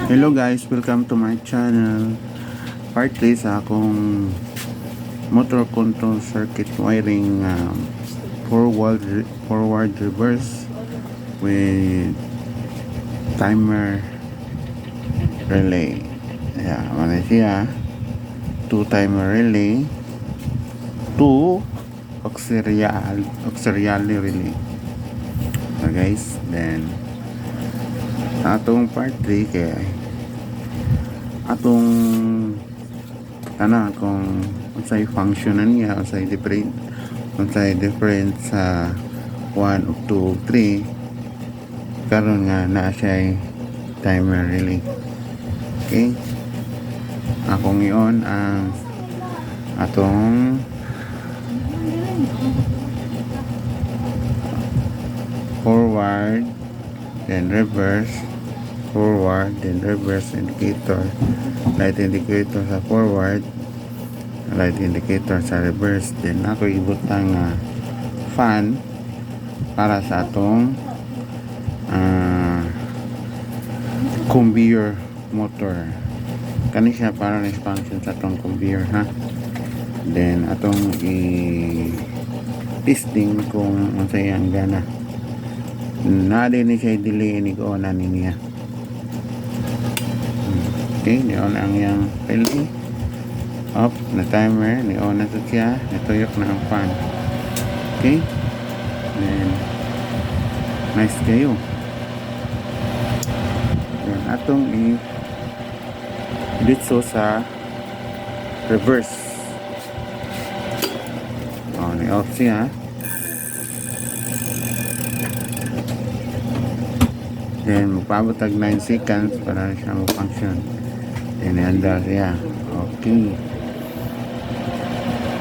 Hello guys, welcome to my channel. Part 3 sa akong motor control circuit wiring, forward reverse with timer relay. Yeah, mana siya 2 timer relay, 2 auxiliary relay. So guys, then atong part 3 kaya atong kung unsay functionan niya, unsay different sa 1 ug 2 ug 3 karon nga na siya timer relay. Okay, akong iyon ang atong forward then reverse, forward then reverse indicator, light indicator sa forward, light indicator sa reverse. Then ako ibutang fan para sa atong conveyor motor. Kani siya para na function sa atong conveyor, ha. Then atong i-testing kung unsay ang gana. Nade ni siya delay ni ko na niya. Okay, niyon ang yang relay off na timer, niyon na siya, natuyok na ang fan. Okay, then nice kayo. Then atong dito sa reverse, ni off siya. Then magpabutag 9 seconds para siya mag-function. Then i-andar siya. Okay,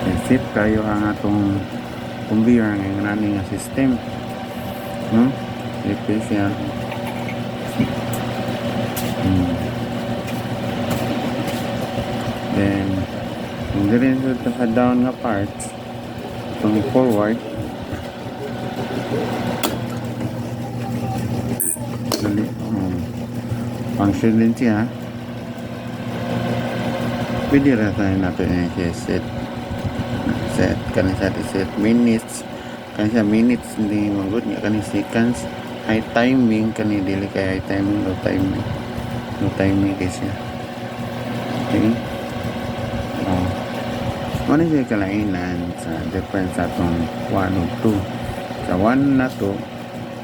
isip kayo ang atong conveyor ng running system, no? Isip siya. Then kung din sa down nga parts itong forward, function din siya. Pwede rin tayo natin set kanisa set minutes, kanisa minutes hindi magod nga kanisa seconds, high timing kani dili kay high timing, low timing kasi. Okay, ano siya kalainan sa difference sa itong 1 o 2. Sa 1 na to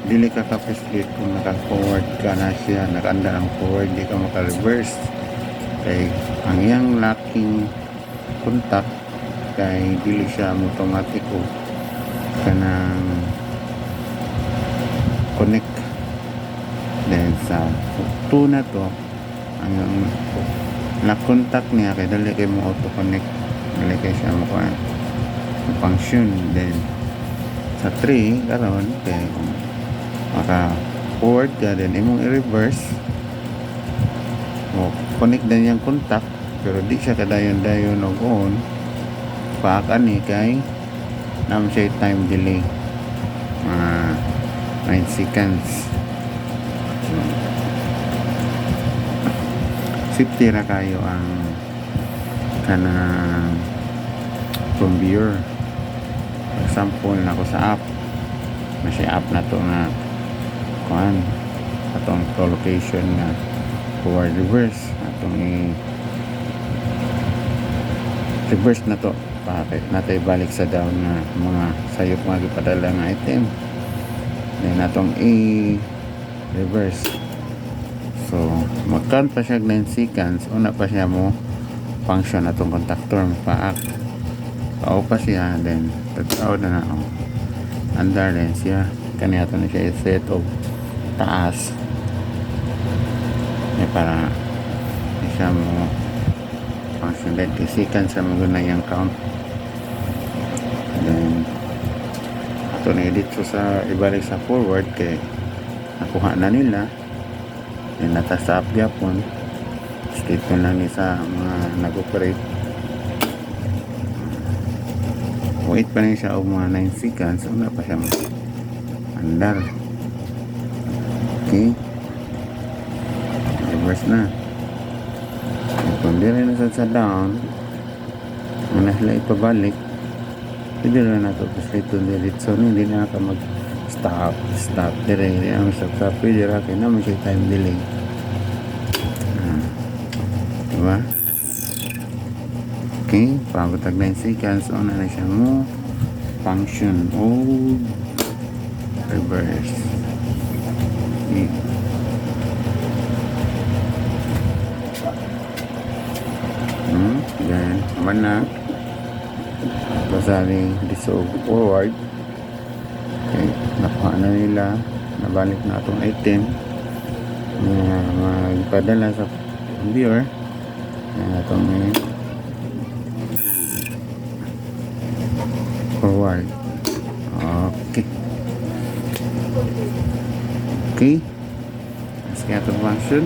dili ka ka-facilitate kung naka-forward ka na siya, naka-andar ang forward, di ka maka-reverse kay ang iyang locking contact kay dili siya automatiko kanang connect. Then sa 2 na to ang lock contact niya kay dali kay mo auto connect, dali kay siya mo function. Then sa 3 karon kay maka forward ka din imong i-reverse o connect din yung contact pero di siya kadayon-dayon og on paaka ni kay nam siya time delay 9 seconds. Safety ra kayo ang kanang conveyor. Example na ko sa app, masya app na to nga kuan atong location na forward reverse, atong reverse na to bakit natay balik sa down na mga sayop mga gipadala nga item. Then atong reverse, so mag-count pa siya 9 seconds, una pa siya mo function atong contactor paak pao pa siya. Then tag-out na andar din siya kani ato na siya set of taas para siya mo function 20 seconds sa maguna yung count. Then ato na edit sa ibalik sa forward kay nakuha na nila. Then natasa up gyapon statement lang ni sa mga nag-operate. Wait pa rin siya o mga 9 seconds, una pa siya andar. Okay. Reverse na. Kung di rin nasa sa down, kung nahila ipabalik, pwede rin na ito. Kasi ito diretso na, hindi na ka mag-stop. Stop. Dire, hindi na mag-stop. Pwede rin ka na may time delay. Diba? Okay. Pagotag 9 seconds. Una na siya mo. Function. Hold. Reverse. Okay. Then, naman na. Basali dissolve forward. Okay. Nakuha na nila. Nabalik na itong item na magpadala sa viewer. Yan itong forward. Okay. Okay. Let's get the function.